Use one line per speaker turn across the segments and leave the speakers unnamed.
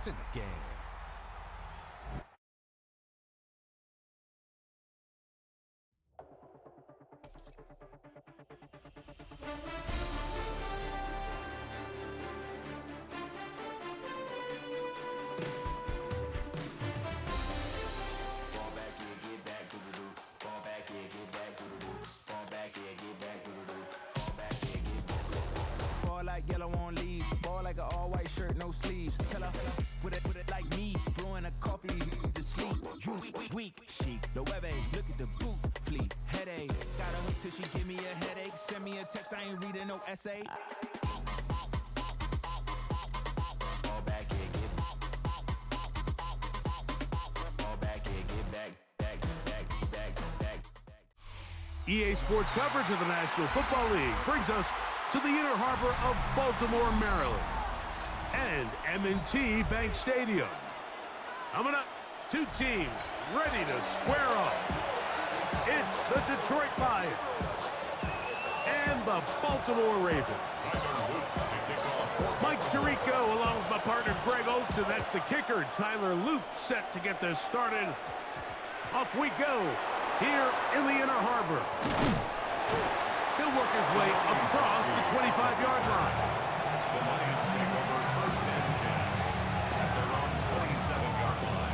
It's in the game.
Like yellow on leaves, ball like an all-white shirt, no sleeves. Tell her, put it like me, blowing a coffee, he's asleep. You weak, chic, the web look at the boots, fleet, headache. Got a hook till she give me a headache. Send me a text, I ain't reading no essay. Ball back, yeah, get ball back, yeah, get back.
EA Sports coverage of the National Football League brings us to the inner harbor of Baltimore, Maryland, and M&T Bank Stadium. Coming up, two teams ready to square off. It's the Detroit Lions and the Baltimore Ravens. Mike Tirico along with my partner Greg Oates, and that's the kicker, Tyler Loop, set to get this started. Off we go here in the inner harbor. He'll work his way across the 25-yard line.
The Lions take over first and 10 at their own 27-yard line.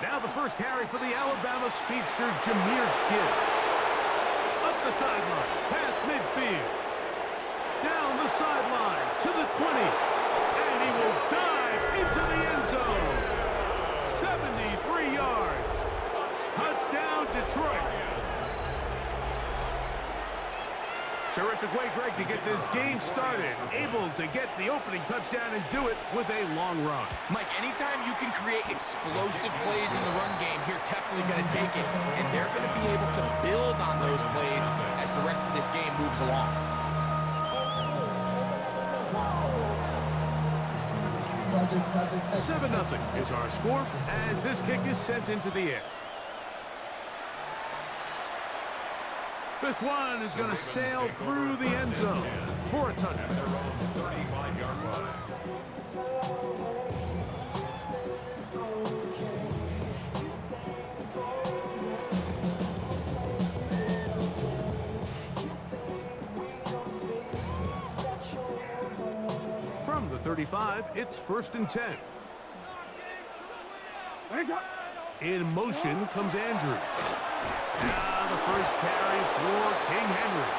Now the first carry for the Alabama speedster, Jahmyr Gibbs. Up the sideline, past midfield. Down the sideline to the 20. And he will dive into the end zone. 73 yards. Touchdown, Detroit. Terrific way, Greg, to get this game started. Able to get the opening touchdown and do it with a long run.
Mike, anytime you can create explosive plays in the run game, you're definitely going to take it. And they're going to be able to build on those plays as the rest of this game moves along.
Seven 0 is our score as this kick is sent into the air. This one is going to sail through the end zone for a touchdown.
Their own 35-yard line.
From the 35, it's first and 10. In motion comes Andrews. Now the first carry for King Henry.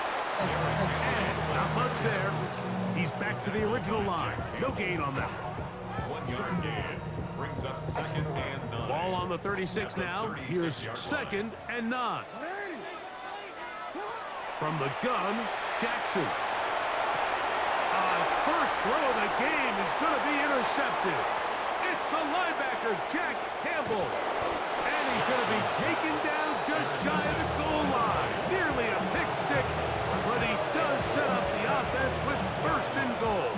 And not much there. He's back to the original line. No gain on that.
1 yard gain brings up second and 9.
Ball on the 36 now. Here's second and 9. From the gun, Jackson. His first throw of the game is going to be intercepted. It's the linebacker, Jack Campbell. And he's going to be taken down just shy of the goal line. Nearly a pick six, but he does set up the offense with first and goal.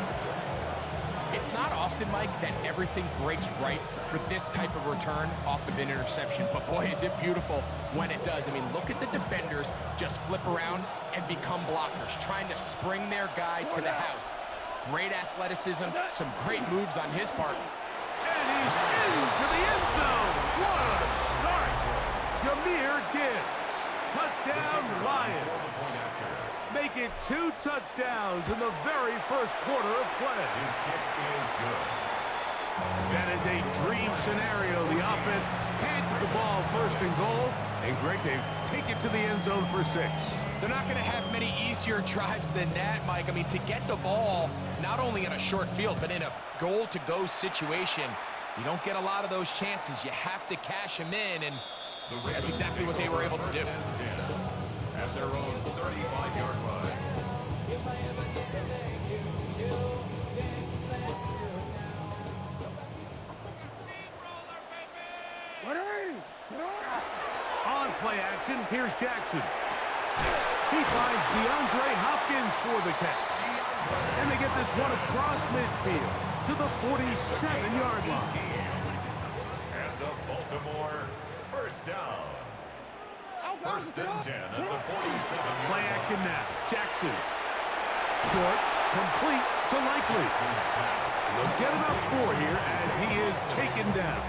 It's not often, Mike, that everything breaks right for this type of return off of an interception. But boy, is it beautiful when it does. I mean, look at the defenders just flip around and become blockers, trying to spring their guy to the house. Great athleticism, some great moves on his part.
And he's into the end zone. What a start. Jahmyr Gibbs. Touchdown, Lions. Make it 2 touchdowns in the very first quarter of play.
His kick is good.
That is a dream scenario. The offense handed the ball first and goal. And Greg, they take it to the end zone for 6.
They're not going to have many easier drives than that, Mike. I mean, to get the ball, not only in a short field, but in a goal-to-go situation, you don't get a lot of those chances. You have to cash them in, and that's exactly what they were able to do.
At their own 35-yard line.
Here's Jackson. He finds DeAndre Hopkins for the catch. And they get this one across midfield to the 47-yard line.
And the Baltimore first down. First and 10 at the 47.
Play action now. Jackson. Short, complete to Likely. And they'll get about 4 here as he is taken down.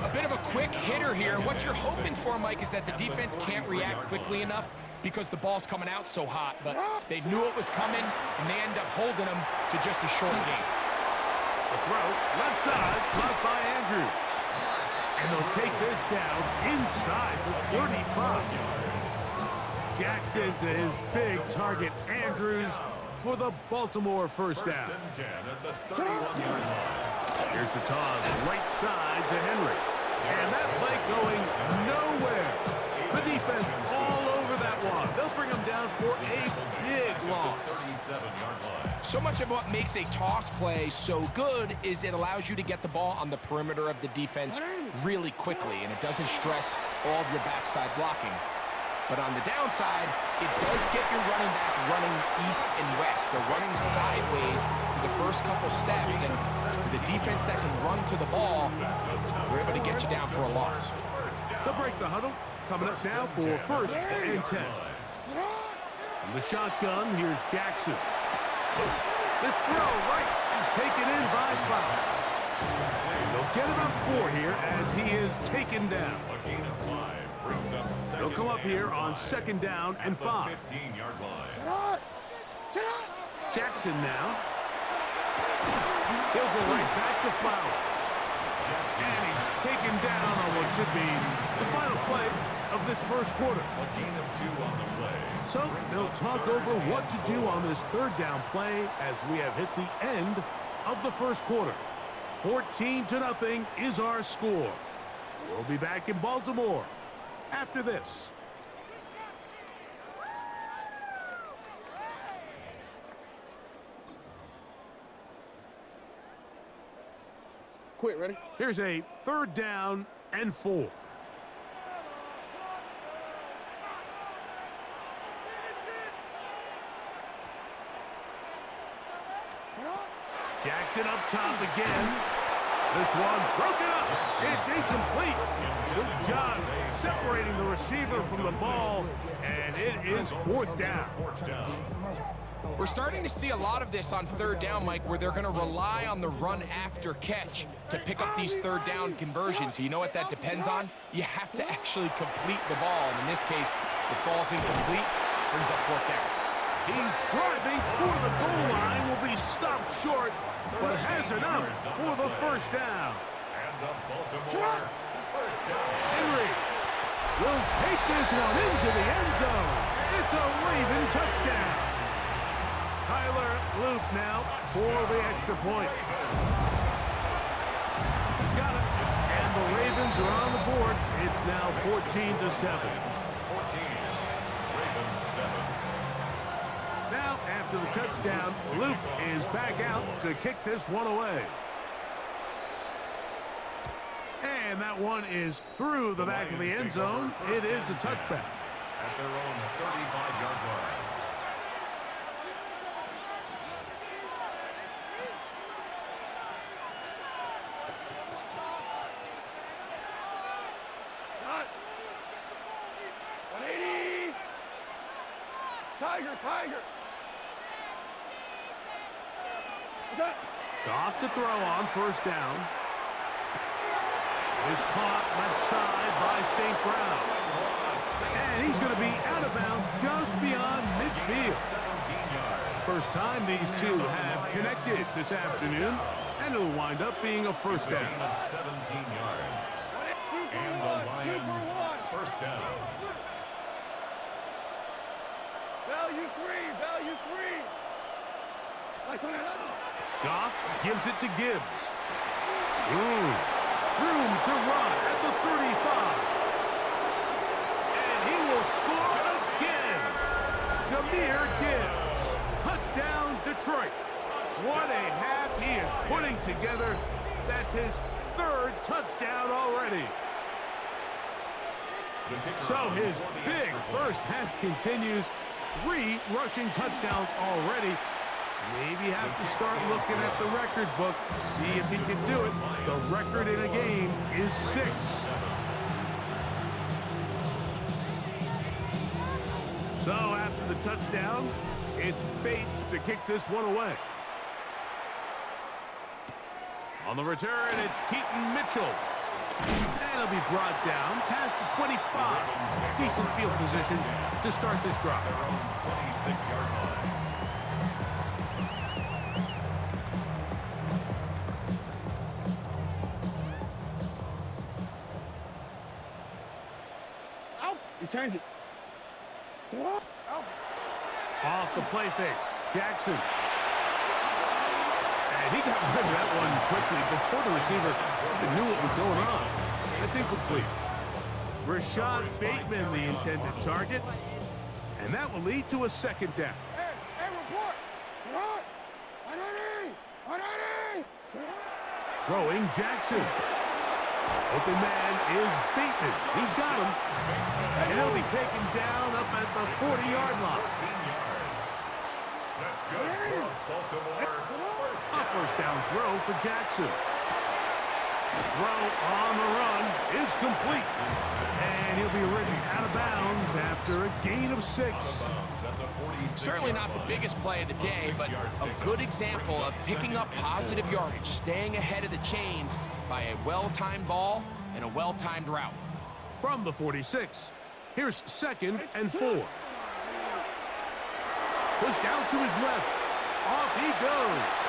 A bit of a quick hitter here. What you're hoping for, Mike, is that the defense can't react quickly enough because the ball's coming out so hot. But they knew it was coming, and they end up holding them to just a short gain.
The throw, left side, blocked by Andrews. And they'll take this down inside the 35. Jackson to his big target, Andrews, for the Baltimore first down.
First and 10 at the 31-yard line.
Here's the toss, right side to Henry. And that play going nowhere. The defense all over that one. They'll bring him down for a big loss.
37-yard line.
So much of what makes a toss play so good is it allows you to get the ball on the perimeter of the defense really quickly, and it doesn't stress all of your backside blocking. But on the downside, it does get your running back running east and west. They're running sideways for the first couple steps, and with a defense that can run to the ball, we're able to get you down for a loss.
They'll break the huddle. Coming up now for first and 10. From the shotgun, here's Jackson. This throw right is taken in by 5. And they'll get about 4 here as he is taken down.
A gain of 5 brings up second.
They'll come up here on second down and 5.
15-yard line.
Jackson now. He'll go right back to Flowers. And he's taken down on what should be the final play of this first quarter.
A gain of 2 on the play.
So they'll talk over what to do on this third down play as we have hit the end of the first quarter. 14-0 is our score. We'll be back in Baltimore after this.
Quit, ready?
Here's a third down and 4. Jackson up top again. This one broken up. It's incomplete. Good job separating the receiver from the ball, and it is fourth down.
We're starting to see a lot of this on third down, Mike, where they're going to rely on the run after catch to pick up these third down conversions. So you know what that depends on? You have to actually complete the ball, and in this case, it falls incomplete, brings up fourth down.
He's driving for the goal line, will be stopped short, but has enough for the first down.
And the Baltimore first down.
Henry will take this one into the end zone. It's a Raven touchdown. Tyler Loop now for the extra point. He's got it. And the Ravens are on the board. It's now 14-7.
14. Ravens 7.
Now, after the touchdown, Loop is back out to kick this one away. And that one is through the back of the end zone. It is a touchback.
At their own 35-yard line.
Tiger.
Goff to throw on first down. Is caught left side by St. Brown. And he's going to be out of bounds just beyond midfield.
17 yards.
First time these two have connected this afternoon, and it'll wind up being a first
A
down.
gain of 17 yards. And the Lions first down.
Value three.
Goff gives it to Gibbs. Room to run at the 35. And he will score again. Jahmyr Gibbs. Touchdown, Detroit. What a half he is putting together. That's his third touchdown already. So his big first half continues. 3 rushing touchdowns already. Maybe have to start looking at the record book, see if he can do it. The record in a game is 6. So after the touchdown, it's Bates to kick this one away. On the return, it's Keaton Mitchell. And he'll be brought down past the 25. Decent field position to start this drive.
26-yard line.
You turned it.
Off the play fake. Jackson. And he got rid of that one quickly before the receiver even knew what was going on. That's incomplete. Rashad Bateman, the intended target. And that will lead to a second down.
Hey, report.
Throwing Jackson. Open man is Bateman. He's got him. And he'll be taken down up at the 40-yard line.
14 yards. That's good for Baltimore.
A first down throw for Jackson. The throw on the run is complete. And he'll be ridden out of bounds after a gain of 6.
Certainly not the biggest play of the day, but a good example of picking up positive yardage, staying ahead of the chains by a well-timed ball and a well-timed route.
From the 46, here's 2nd and 4. Pushed out to his left. Off he goes.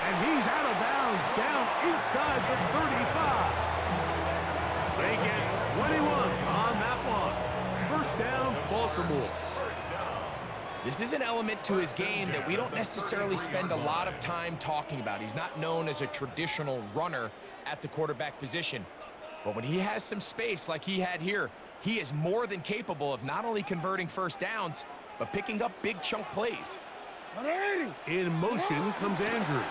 And he's out of bounds, down inside the 35. They get 21 on that one. First down, Baltimore.
This is an element to his game that we don't necessarily spend a lot of time talking about. He's not known as a traditional runner at the quarterback position. But when he has some space like he had here, he is more than capable of not only converting first downs, but picking up big chunk plays.
In motion comes Andrews.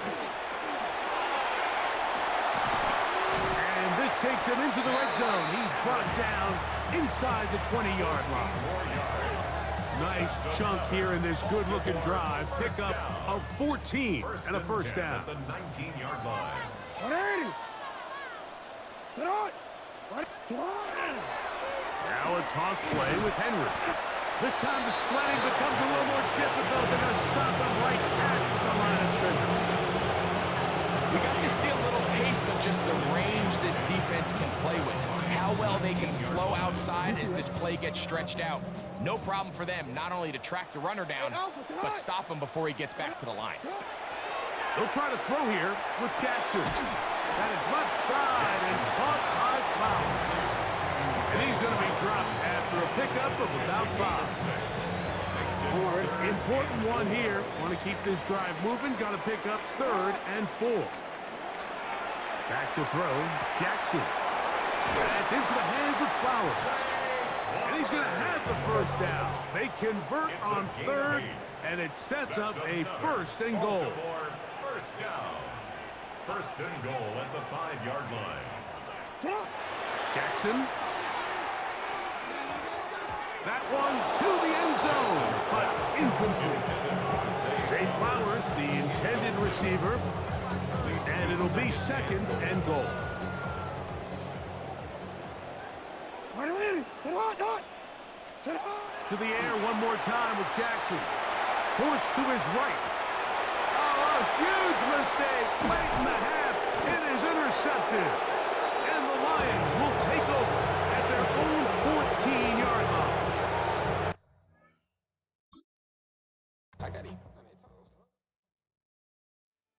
And this takes him into the red zone. He's brought down inside the 20-yard line. Nice chunk here in this good-looking drive. Pickup of 14 and a first down.
The 19-yard line.
Now a toss play with Henry. This time the sledding becomes a little more difficult. They're going to stop him right at the line of scrimmage.
We got to see a little taste of just the range this defense can play with. How well they can flow outside as this play gets stretched out. No problem for them not only to track the runner down, but stop him before he gets back to the line.
They'll try to throw here with Jackson. That is left side and caught by Flowers. And he's going to be dropped after a pickup of about 5. Important one here. Want to keep this drive moving. Got to pick up 3rd and 4. Back to throw. Jackson. That's into the hands of Flowers. And he's going to have the first down. They convert on 3rd, and it sets up a 1st and goal.
First down. 1st and goal at the 5-yard line.
Jackson. That one to the end zone, but incomplete. Zay Flowers, the intended receiver, and it'll be 2nd and goal. To the air one more time with Jackson. Forced to his right. Oh, a huge mistake late in the half. It is intercepted.